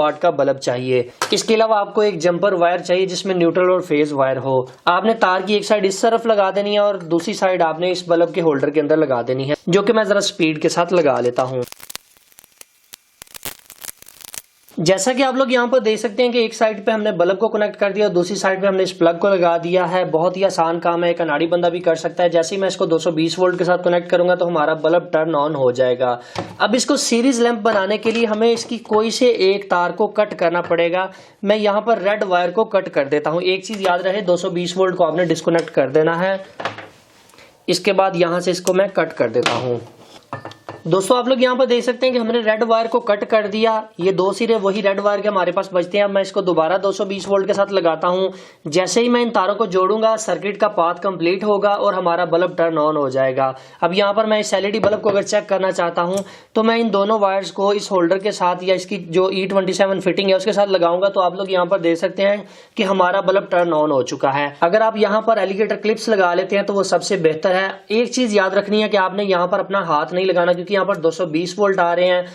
वाट का बल्ब चाहिए। इसके अलावा आपको एक जंपर वायर चाहिए जिसमें न्यूट्रल और फेज वायर हो। आपने तार की एक साइड इस तरफ लगा देनी है और दूसरी साइड आपने इस बल्ब के होल्डर के अंदर लगा देनी है, जो कि मैं जरा स्पीड के साथ लगा लेता हूँ। जैसा कि आप लोग यहाँ पर देख सकते हैं कि एक साइड पे हमने बल्ब को कनेक्ट कर दिया और दूसरी साइड पे हमने इस प्लग को लगा दिया है। बहुत ही आसान काम है, एक अनाड़ी बंदा भी कर सकता है। जैसे ही मैं इसको 220 वोल्ट के साथ कनेक्ट करूंगा तो हमारा बल्ब टर्न ऑन हो जाएगा। अब इसको सीरीज लैंप बनाने के लिए हमें इसकी कोई से एक तार को कट करना पड़ेगा। मैं यहाँ पर रेड वायर को कट कर देता हूँ। एक चीज याद रहे, 220 वोल्ट को आपने डिस्कनेक्ट कर देना है। इसके बाद यहाँ से इसको मैं कट कर देता हूँ। दोस्तों आप लोग यहाँ पर देख सकते हैं कि हमने रेड वायर को कट कर दिया। ये दो सिरे वही रेड वायर के हमारे पास बचते हैं। अब मैं इसको दोबारा 220 वोल्ट के साथ लगाता हूँ। जैसे ही मैं इन तारों को जोड़ूंगा सर्किट का पाथ कंप्लीट होगा और हमारा बल्ब टर्न ऑन हो जाएगा। अब यहाँ पर मैं इस एलईडी बल्ब को अगर चेक करना चाहता हूँ तो मैं इन दोनों वायर्स को इस होल्डर के साथ या इसकी जो E27 फिटिंग है उसके साथ लगाऊंगा तो आप लोग यहाँ पर देख सकते हैं कि हमारा बल्ब टर्न ऑन हो चुका है। अगर आप यहाँ पर एलिगेटर क्लिप्स लगा लेते हैं तो वो सबसे बेहतर है। एक चीज याद रखनी है कि आपने यहाँ पर अपना हाथ नहीं लगाना, क्योंकि यहाँ पर 220 वोल्ट आ रहे हैं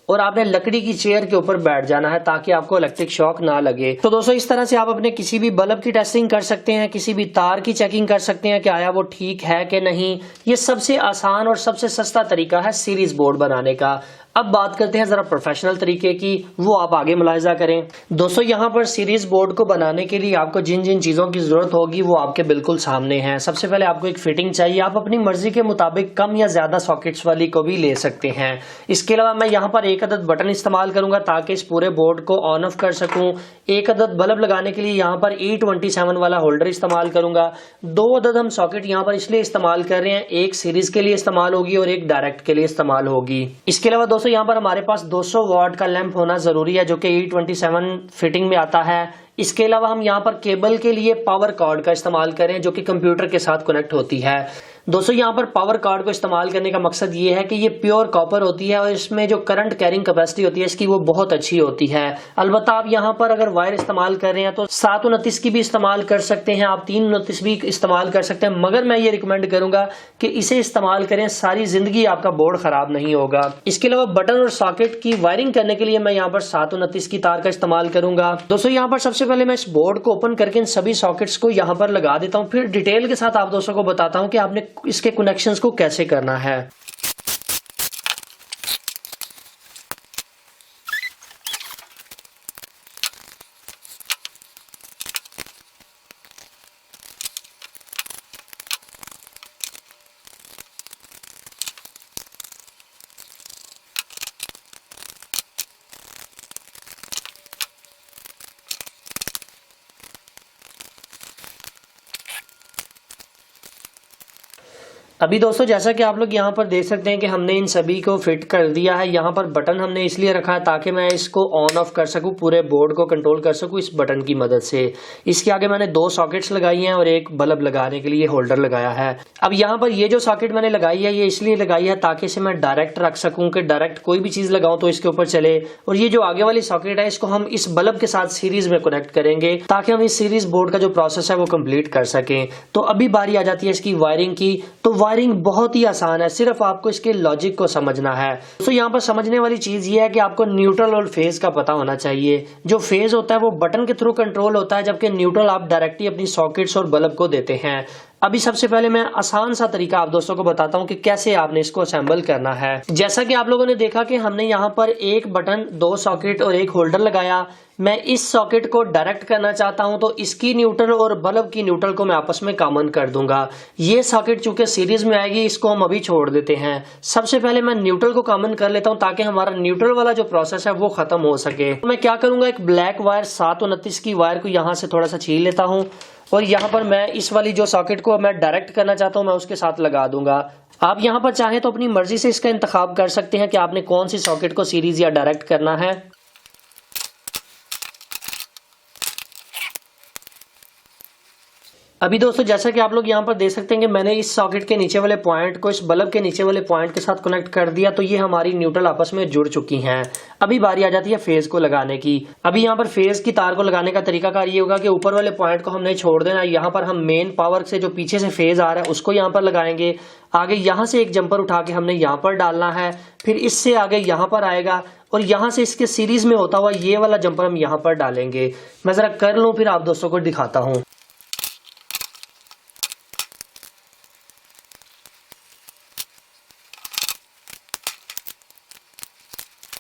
और आपने लकड़ी की चेयर के ऊपर बैठ जाना है ताकि आपको इलेक्ट्रिक शॉक ना लगे। तो दोस्तों इस तरह से आप अपने किसी भी बल्ब की टेस्टिंग कर सकते हैं, किसी भी तार की चेकिंग कर सकते हैं कि आया वो ठीक है कि नहीं। ये सबसे आसान और सबसे सस्ता तरीका है सीरीज बोर्ड बनाने का। अब बात करते हैं जरा प्रोफेशनल तरीके की, वो आप आगे मुलाहिजा करें। दोस्तों यहाँ पर सीरीज बोर्ड को बनाने के लिए आपको जिन जिन चीजों की जरूरत होगी वो आपके बिल्कुल सामने है। सबसे पहले आपको एक फिटिंग चाहिए। आप अपनी मर्जी के मुताबिक कम या ज्यादा सॉकेट्स वाली को भी ले सकते हैं। इसके अलावा मैं यहाँ पर एक अदद बटन इस्तेमाल करूंगा ताकि इस पूरे बोर्ड को ऑन ऑफ कर सकूं। एक अदद बल्ब लगाने के लिए यहाँ पर E27 वाला होल्डर इस्तेमाल करूंगा। 2 अदद हम सॉकेट यहाँ पर इसलिए इस्तेमाल कर रहे हैं, एक सीरीज के लिए इस्तेमाल होगी और एक डायरेक्ट के लिए इस्तेमाल होगी। इसके अलावा दोस्तों यहाँ पर हमारे पास 200 वाट का लैंप होना जरूरी है जो कि E27 फिटिंग में आता है। इसके अलावा हम यहाँ पर केबल के लिए पावर कॉर्ड का इस्तेमाल करें जो कि कंप्यूटर के साथ कनेक्ट होती है। दोस्तों यहाँ पर पावर कार्ड को इस्तेमाल करने का मकसद ये है कि ये प्योर कॉपर होती है और इसमें जो करंट कैरिंग कैपेसिटी होती है इसकी वो बहुत अच्छी होती है। अलबत्ता आप यहाँ पर अगर वायर इस्तेमाल कर रहे हैं तो 729 की भी इस्तेमाल कर सकते हैं, आप 329 भी इस्तेमाल कर सकते हैं, मगर मैं ये रिकमेंड करूंगा कि इसे इस्तेमाल करें, सारी जिंदगी आपका बोर्ड खराब नहीं होगा। इसके अलावा बटन और सॉकेट की वायरिंग करने के लिए मैं यहाँ पर 729 की तार का इस्तेमाल करूंगा। दोस्तों यहाँ पर सबसे पहले मैं इस बोर्ड को ओपन करके इन सभी सॉकेट्स को यहाँ पर लगा देता हूँ, फिर डिटेल के साथ आप दोस्तों को बताता हूँ कि आपने इसके कनेक्शंस को कैसे करना है। अभी दोस्तों जैसा कि आप लोग यहाँ पर देख सकते हैं कि हमने इन सभी को फिट कर दिया है। यहाँ पर बटन हमने इसलिए रखा है ताकि मैं इसको ऑन ऑफ कर सकूँ, पूरे बोर्ड को कंट्रोल कर सकूँ इस बटन की मदद से। इसके आगे मैंने 2 सॉकेट्स लगाई हैं और एक बल्ब लगाने के लिए होल्डर लगाया है। अब यहाँ पर ये जो सॉकेट मैंने लगाई है ये इसलिए लगाई है ताकि इसे मैं डायरेक्ट रख सकूँ कि डायरेक्ट कोई भी चीज़ लगाऊँ तो इसके ऊपर चले। और ये जो आगे वाली सॉकेट है इसको हम इस बल्ब के साथ सीरीज में कनेक्ट करेंगे ताकि हम इस सीरीज बोर्ड का जो प्रोसेस है वो कंप्लीट कर सकें। तो अभी बारी आ जाती है इसकी वायरिंग की। तो वायरिंग बहुत ही आसान है, सिर्फ आपको इसके लॉजिक को समझना है। तो यहाँ पर समझने वाली चीज ये है कि आपको न्यूट्रल और फेज का पता होना चाहिए। जो फेज होता है वो बटन के थ्रू कंट्रोल होता है, जबकि न्यूट्रल आप डायरेक्टली अपनी सॉकेट्स और बल्ब को देते हैं। अभी सबसे पहले मैं आसान सा तरीका आप दोस्तों को बताता हूं कि कैसे आपने इसको असेंबल करना है। जैसा कि आप लोगों ने देखा कि हमने यहाँ पर एक बटन, 2 सॉकेट और एक होल्डर लगाया। मैं इस सॉकेट को डायरेक्ट करना चाहता हूं तो इसकी न्यूट्रल और बल्ब की न्यूट्रल को मैं आपस में कॉमन कर दूंगा। ये सॉकेट चूंकि सीरीज में आएगी इसको हम अभी छोड़ देते हैं। सबसे पहले मैं न्यूट्रल को कॉमन कर लेता हूं ताकि हमारा न्यूट्रल वाला जो प्रोसेस है वो खत्म हो सके। मैं क्या करूंगा, एक ब्लैक वायर 729 की वायर को यहाँ से थोड़ा सा छीन लेता हूँ और यहाँ पर मैं इस वाली जो सॉकेट को मैं डायरेक्ट करना चाहता हूँ मैं उसके साथ लगा दूंगा। आप यहाँ पर चाहें तो अपनी मर्जी से इसका इंतखाब कर सकते हैं कि आपने कौन सी सॉकेट को सीरीज या डायरेक्ट करना है। अभी दोस्तों जैसा कि आप लोग यहाँ पर देख सकते हैं कि मैंने इस सॉकेट के नीचे वाले पॉइंट को इस बल्ब के नीचे वाले पॉइंट के साथ कनेक्ट कर दिया, तो ये हमारी न्यूट्रल आपस में जुड़ चुकी हैं। अभी बारी आ जाती है फेज को लगाने की। अभी यहाँ पर फेज की तार को लगाने का तरीकाकार ये होगा कि ऊपर वाले पॉइंट को हमने छोड़ देना। यहाँ पर हम मेन पावर से जो पीछे से फेज आ रहा है उसको यहाँ पर लगाएंगे। आगे यहाँ से एक जंपर उठा के हमने यहाँ पर डालना है, फिर इससे आगे यहाँ पर आएगा और यहाँ से इसके सीरीज में होता हुआ ये वाला जंपर हम यहाँ पर डालेंगे। मैं जरा कर लूँ फिर आप दोस्तों को दिखाता हूँ।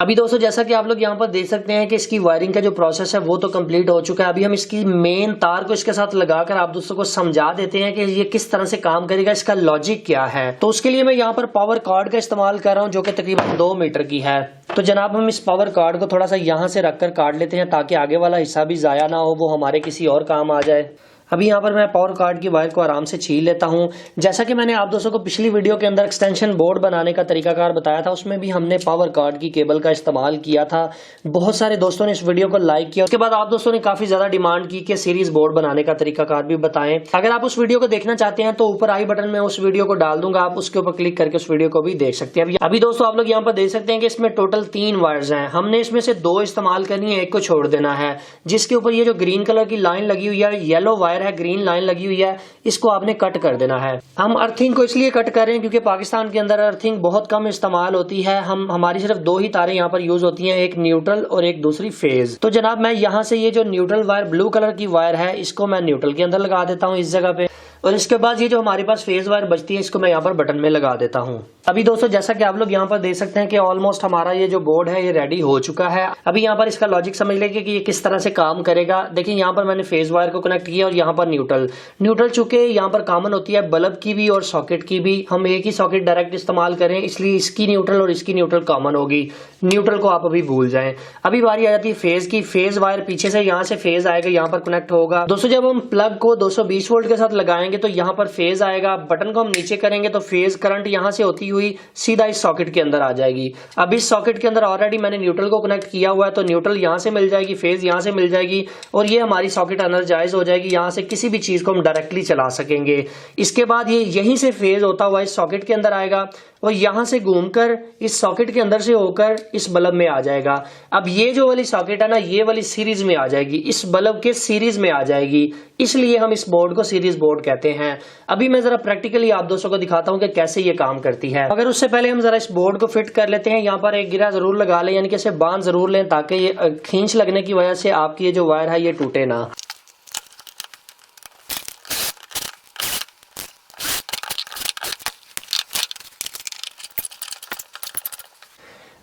अभी दोस्तों जैसा कि आप लोग यहाँ पर देख सकते हैं कि इसकी वायरिंग का जो प्रोसेस है वो तो कंप्लीट हो चुका है। अभी हम इसकी मेन तार को इसके साथ लगाकर आप दोस्तों को समझा देते हैं कि ये किस तरह से काम करेगा, इसका लॉजिक क्या है। तो उसके लिए मैं यहाँ पर पावर कार्ड का इस्तेमाल कर रहा हूँ जो कि तकरीबन 2 मीटर की है। तो जनाब हम इस पावर कार्ड को थोड़ा सा यहाँ से रखकर काट लेते हैं ताकि आगे वाला हिस्सा भी जाया ना हो, वो हमारे किसी और काम आ जाए। अभी यहाँ पर मैं पावर कार्ड की वायर को आराम से छील लेता हूँ। जैसा कि मैंने आप दोस्तों को पिछली वीडियो के अंदर एक्सटेंशन बोर्ड बनाने का तरीकाकार बताया था, उसमें भी हमने पावर कार्ड की केबल का इस्तेमाल किया था। बहुत सारे दोस्तों ने इस वीडियो को लाइक किया। उसके बाद आप दोस्तों ने काफी ज्यादा डिमांड की कि सीरीज बोर्ड बनाने का तरीकाकार भी बताएं। अगर आप उस वीडियो को देखना चाहते हैं तो ऊपर आई बटन में उस वीडियो को डाल दूंगा, आप उसके ऊपर क्लिक करके उस वीडियो को भी देख सकते हैं। अभी दोस्तों आप लोग यहाँ पर देख सकते हैं कि इसमें टोटल 3 वायर्स हैं। हमने इसमें से 2 इस्तेमाल करनी है, 1 को छोड़ देना है। जिसके ऊपर ये जो ग्रीन कलर की लाइन लगी हुई है, येलो वायर है, ग्रीन लाइन लगी हुई है, इसको आपने कट कर देना है। हम अर्थिंग को इसलिए कट कर रहे हैं क्योंकि पाकिस्तान के अंदर अर्थिंग बहुत कम इस्तेमाल होती है। हमारी सिर्फ 2 ही तारें यहाँ पर यूज होती हैं, एक न्यूट्रल और एक दूसरी फेज। तो जनाब मैं यहाँ से ये जो न्यूट्रल वायर ब्लू कलर की वायर है इसको मैं न्यूट्रल के अंदर लगा देता हूँ इस जगह पे, और इसके बाद ये जो हमारे पास फेज वायर बचती है इसको मैं यहाँ पर बटन में लगा देता हूँ। अभी दोस्तों जैसा कि आप लोग यहाँ पर देख सकते हैं कि ऑलमोस्ट हमारा ये जो बोर्ड है ये रेडी हो चुका है। अभी यहाँ पर इसका लॉजिक समझ लेंगे कि ये किस तरह से काम करेगा। देखिए यहाँ पर मैंने फेज वायर को कनेक्ट किया और यहाँ पर न्यूट्रल चूंकि यहाँ पर कॉमन होती है बल्ब की भी और सॉकेट की भी, हम एक ही सॉकेट डायरेक्ट इस्तेमाल करें इसलिए इसकी न्यूट्रल और इसकी न्यूट्रल कॉमन होगी। न्यूट्रल को आप अभी भूल जाएं। अभी बारी आ जाती है फेज की। फेज वायर पीछे से यहाँ से फेज आएगा, यहाँ पर कनेक्ट होगा। दोस्तों जब हम प्लग को 220 वोल्ट के साथ लगाएंगे तो यहाँ पर फेज आएगा। बटन को हम नीचे करेंगे तो फेज करंट यहाँ से होती हुई सीधा इस सॉकेट के अंदर आ जाएगी। अब इस सॉकेट के अंदर ऑलरेडी मैंने न्यूट्रल को कनेक्ट किया हुआ है तो न्यूट्रल यहाँ से मिल जाएगी, फेज यहाँ से मिल जाएगी और ये हमारी सॉकेट एनर्जाइज हो जाएगी। यहाँ से किसी भी चीज को हम डायरेक्टली चला सकेंगे। इसके बाद ये यहीं से फेज होता हुआ इस सॉकेट के अंदर आएगा और यहां से घूमकर इस सॉकेट के अंदर से होकर इस बल्ब में आ जाएगा। अब ये जो वाली सॉकेट है ना, ये वाली सीरीज में आ जाएगी, इस बल्ब के सीरीज में आ जाएगी, इसलिए हम इस बोर्ड को सीरीज बोर्ड कहते हैं। अभी मैं जरा प्रैक्टिकली आप दोस्तों को दिखाता हूं कि कैसे ये काम करती है। अगर उससे पहले हम जरा इस बोर्ड को फिट कर लेते हैं। यहाँ पर एक गिरा जरूर लगा लें, यानी कि इसे बांध जरूर लें ताकि ये खींच लगने की वजह से आपकी ये जो वायर है ये टूटे ना।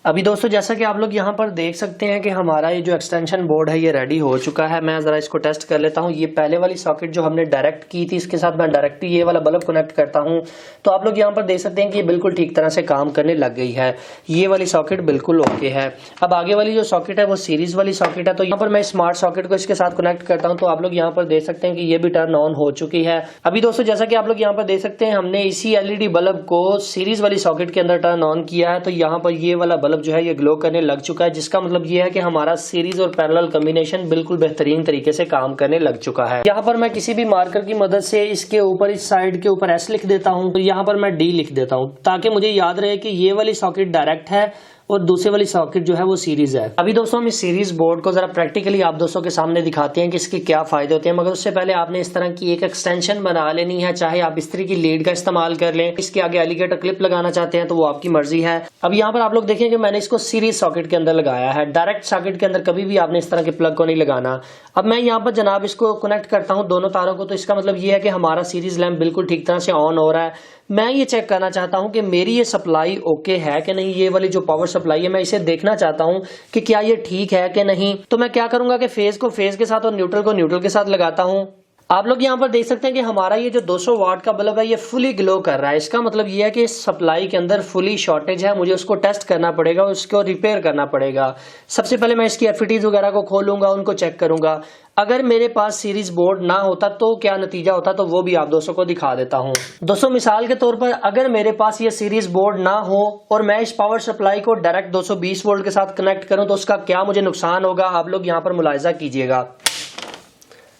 अभी दोस्तों जैसा कि आप लोग यहाँ पर देख सकते हैं कि हमारा ये जो एक्सटेंशन बोर्ड है ये रेडी हो चुका है। मैं ज़रा इसको टेस्ट कर लेता हूँ। ये पहले वाली सॉकेट जो हमने डायरेक्ट की थी इसके साथ मैं डायरेक्ट ये वाला बल्ब कनेक्ट करता हूँ तो आप लोग यहाँ पर देख सकते हैं कि ये बिल्कुल ठीक तरह से काम करने लग गई है। ये वाली सॉकेट बिल्कुल ओके है। अब आगे वाली जो सॉकेट है वो सीरीज वाली सॉकेट है। तो यहाँ पर मैं स्मार्ट सॉकेट को इसके साथ कनेक्ट करता हूँ तो आप लोग यहाँ पर देख सकते हैं कि ये भी टर्न ऑन हो चुकी है। अभी दोस्तों जैसा कि आप लोग यहाँ पर देख सकते हैं हमने इसी LED बल्ब को सीरीज वाली सॉकेट के अंदर टर्न ऑन किया है तो यहाँ पर ये वाला बल्ब जो है ये ग्लो लग चुका है, जिसका मतलब ये है कि हमारा सीरीज और पैरेलल कॉम्बिनेशन बिल्कुल बेहतरीन तरीके से काम करने लग चुका है। यहाँ पर मैं किसी भी मार्कर की मदद से इसके ऊपर इस साइड के ऊपर S लिख देता हूँ तो यहाँ पर मैं D लिख देता हूँ ताकि मुझे याद रहे कि ये वाली सॉकेट डायरेक्ट है और दूसरी वाली सॉकेट जो है वो सीरीज है। अभी दोस्तों हम इस सीरीज बोर्ड को जरा प्रैक्टिकली आप दोस्तों के सामने दिखाते हैं कि इसके क्या फायदे होते हैं, मगर उससे पहले आपने इस तरह की एक एक्सटेंशन बना लेनी है। चाहे आप इस्त्री की लीड का इस्तेमाल कर लें, इसके आगे एलिगेटर क्लिप लगाना चाहते हैं तो वो आपकी मर्जी है। अब यहाँ पर आप लोग देखें कि मैंने इसको सीरीज सॉकेट के अंदर लगाया है। डायरेक्ट सॉकेट के अंदर कभी भी आपने इस तरह के प्लग को नहीं लगाना। अब मैं यहाँ पर जनाब इसको कनेक्ट करता हूँ दोनों तारों को, तो इसका मतलब ये है कि हमारा सीरीज लैंप बिल्कुल ठीक तरह से ऑन हो रहा है। मैं ये चेक करना चाहता हूं कि मेरी ये सप्लाई ओके है कि नहीं। ये वाली जो पावर सप्लाई है मैं इसे देखना चाहता हूं कि क्या ये ठीक है कि नहीं। तो मैं क्या करूंगा कि फेज को फेज के साथ और न्यूट्रल को न्यूट्रल के साथ लगाता हूं। आप लोग यहाँ पर देख सकते हैं कि हमारा ये जो 200 वाट का बल्ब है ये फुली ग्लो कर रहा है। इसका मतलब ये है कि इस सप्लाई के अंदर फुली शॉर्टेज है, मुझे उसको टेस्ट करना पड़ेगा, उसको रिपेयर करना पड़ेगा। सबसे पहले मैं इसकी FETs वगैरह को खोलूंगा, उनको चेक करूंगा। अगर मेरे पास सीरीज बोर्ड ना होता तो क्या नतीजा होता तो वो भी आप दोस्तों को दिखा देता हूं। दोस्तों मिसाल के तौर पर अगर मेरे पास ये सीरीज बोर्ड ना हो और मैं इस पावर सप्लाई को डायरेक्ट 220 वोल्ट के साथ कनेक्ट करूं तो उसका क्या मुझे नुकसान होगा, आप लोग यहाँ पर मुलाहिजा कीजिएगा।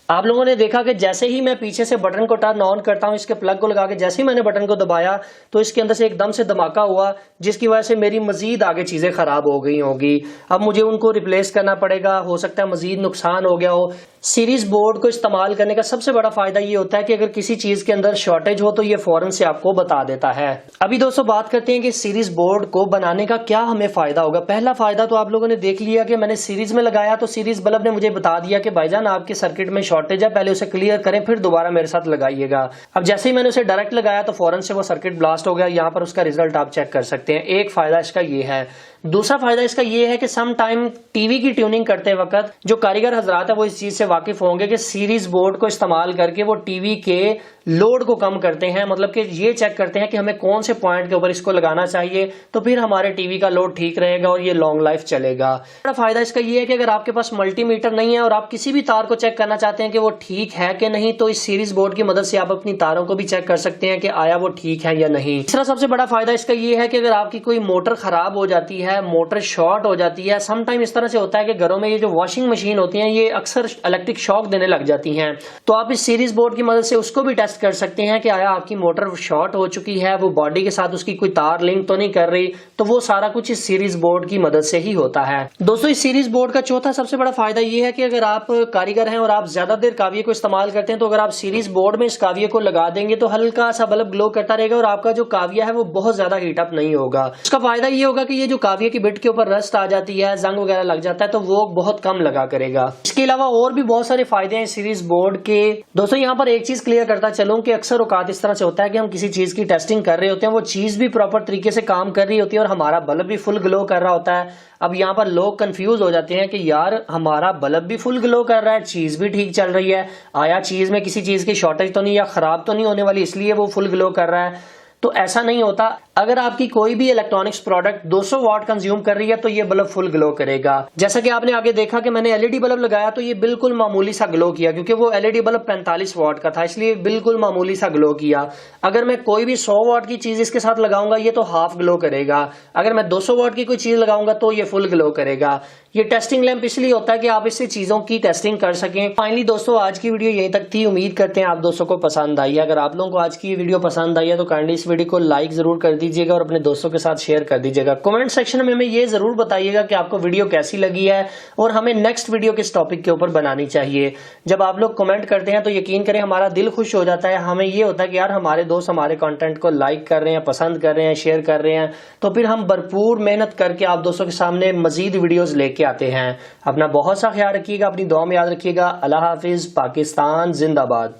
आप लोगों ने देखा कि जैसे ही मैं पीछे से बटन को टर्न ऑन करता हूं, इसके प्लग को लगा के जैसे ही मैंने बटन को दबाया तो इसके अंदर से एकदम से धमाका हुआ, जिसकी वजह से मेरी मजीद आगे चीजें खराब हो गई होंगी। अब मुझे उनको रिप्लेस करना पड़ेगा, हो सकता है मजीद नुकसान हो गया हो। सीरीज बोर्ड को इस्तेमाल करने का सबसे बड़ा फायदा ये होता है कि अगर किसी चीज के अंदर शॉर्टेज हो तो ये फौरन से आपको बता देता है। अभी दोस्तों बात करते हैं कि सीरीज बोर्ड को बनाने का क्या हमें फायदा होगा। पहला फायदा तो आप लोगों ने देख लिया कि मैंने सीरीज में लगाया तो सीरीज बल्ब ने मुझे बता दिया कि भाईजान आपके सर्किट में शॉर्टेज है, पहले उसे क्लियर करें फिर दोबारा मेरे साथ लगाइएगा। अब जैसे ही मैंने उसे डायरेक्ट लगाया तो फौरन से वो सर्किट ब्लास्ट हो गया। यहाँ पर उसका रिजल्ट आप चेक कर सकते हैं। एक फायदा इसका ये है। दूसरा फायदा इसका ये है कि सम टाइम टीवी की ट्यूनिंग करते वक्त जो कारीगर हजरात है वो इस चीज से वाकिफ होंगे कि सीरीज बोर्ड को इस्तेमाल करके वो टीवी के लोड को कम करते हैं, मतलब कि ये चेक करते हैं कि हमें कौन से पॉइंट के ऊपर इसको लगाना चाहिए तो फिर हमारे टीवी का लोड ठीक रहेगा और ये लॉन्ग लाइफ चलेगा। बड़ा फायदा इसका ये है कि अगर आपके पास मल्टीमीटर नहीं है और आप किसी भी तार को चेक करना चाहते हैं कि वो ठीक है कि नहीं, तो इस सीरीज बोर्ड की मदद से आप अपनी तारों को भी चेक कर सकते हैं कि आया वो ठीक है या नहीं। तीसरा सबसे बड़ा फायदा इसका ये है कि अगर आपकी कोई मोटर खराब हो जाती है, मोटर शॉर्ट हो जाती है, सम टाइम इस तरह से होता है कि घरों में ये जो वॉशिंग मशीन होती है ये अक्सर इलेक्ट्रिक शॉक देने लग जाती हैं, तो आप इस सीरीज बोर्ड की मदद से उसको भी टेस्ट कर सकते हैं कि आया आपकी मोटर शॉर्ट हो चुकी है, वो बॉडी के साथ उसकी कोई तार लिंक तो नहीं कर रही। तो वो सारा कुछ इस सीरीज बोर्ड की मदद से ही होता है। दोस्तों इस सीरीज बोर्ड का चौथा सबसे बड़ा फायदा ये है कि अगर आप कारीगर हैं और आप ज्यादा देर काविये को इस्तेमाल करते हैं तो अगर आप सीरीज बोर्ड में इस काविये को लगा देंगे तो हल्का सा बल्ब ग्लो करता रहेगा और आपका जो काविया है वो बहुत ज्यादा हीटअप नहीं होगा। इसका फायदा ये होगा कि ये जो काविये की बिट के ऊपर रस्ट आ जाती है, जंग वगैरह लग जाता है, तो वो बहुत कम लगा करेगा। इसके अलावा और भी बहुत सारे फायदे हैं सीरीज बोर्ड के। दोस्तों यहाँ पर एक चीज क्लियर करता चलूं कि अक्सर औकात इस तरह से होता है कि हम किसी चीज की टेस्टिंग कर रहे होते हैं, वो चीज भी प्रॉपर तरीके से काम कर रही होती है और हमारा बल्ब भी फुल ग्लो कर रहा होता है। अब यहाँ पर लोग कंफ्यूज हो जाते हैं कि यार हमारा बल्ब भी फुल ग्लो कर रहा है, चीज भी ठीक चल रही है, आया चीज में किसी चीज की शॉर्टेज तो नहीं या खराब तो नहीं होने वाली इसलिए वो फुल ग्लो कर रहा है। तो ऐसा नहीं होता। अगर आपकी कोई भी इलेक्ट्रॉनिक्स प्रोडक्ट 200 वाट कंज्यूम कर रही है तो ये बल्ब फुल ग्लो करेगा। जैसा कि आपने आगे देखा कि मैंने एलईडी बल्ब लगाया तो ये बिल्कुल मामूली सा ग्लो किया, क्योंकि वो एलईडी बल्ब 45 वाट का था इसलिए बिल्कुल मामूली सा ग्लो किया। अगर मैं कोई भी 100 वाट की चीज इसके साथ लगाऊंगा ये तो हाफ ग्लो करेगा, अगर मैं 200 वाट की कोई चीज लगाऊंगा तो ये फुल ग्लो करेगा। ये टेस्टिंग लैंप इसलिए होता है कि आप इससे चीजों की टेस्टिंग कर सकें। फाइनली दोस्तों आज की वीडियो यहीं तक थी। उम्मीद करते हैं आप दोस्तों को पसंद आई है। अगर आप लोगों को आज की वीडियो पसंद आई है तो काइंडली इस वीडियो को लाइक जरूर कर दीजिएगा और अपने दोस्तों के साथ शेयर कर दीजिएगा। कमेंट सेक्शन में हमें ये जरूर बताइएगा कि आपको वीडियो कैसी लगी है और हमें नेक्स्ट वीडियो किस टॉपिक के ऊपर बनानी चाहिए। जब आप लोग कमेंट करते हैं तो यकीन करें हमारा दिल खुश हो जाता है। हमें ये होता है कि यार हमारे दोस्त हमारे कंटेंट को लाइक कर रहे हैं, पसंद कर रहे हैं, शेयर कर रहे हैं, तो फिर हम भरपूर मेहनत करके आप दोस्तों के सामने मजीद वीडियोस लेके आते हैं। अपना बहुत सा ख्याल रखिएगा, अपनी दुआ में याद रखिएगा। अल्लाह हाफिज। पाकिस्तान जिंदाबाद।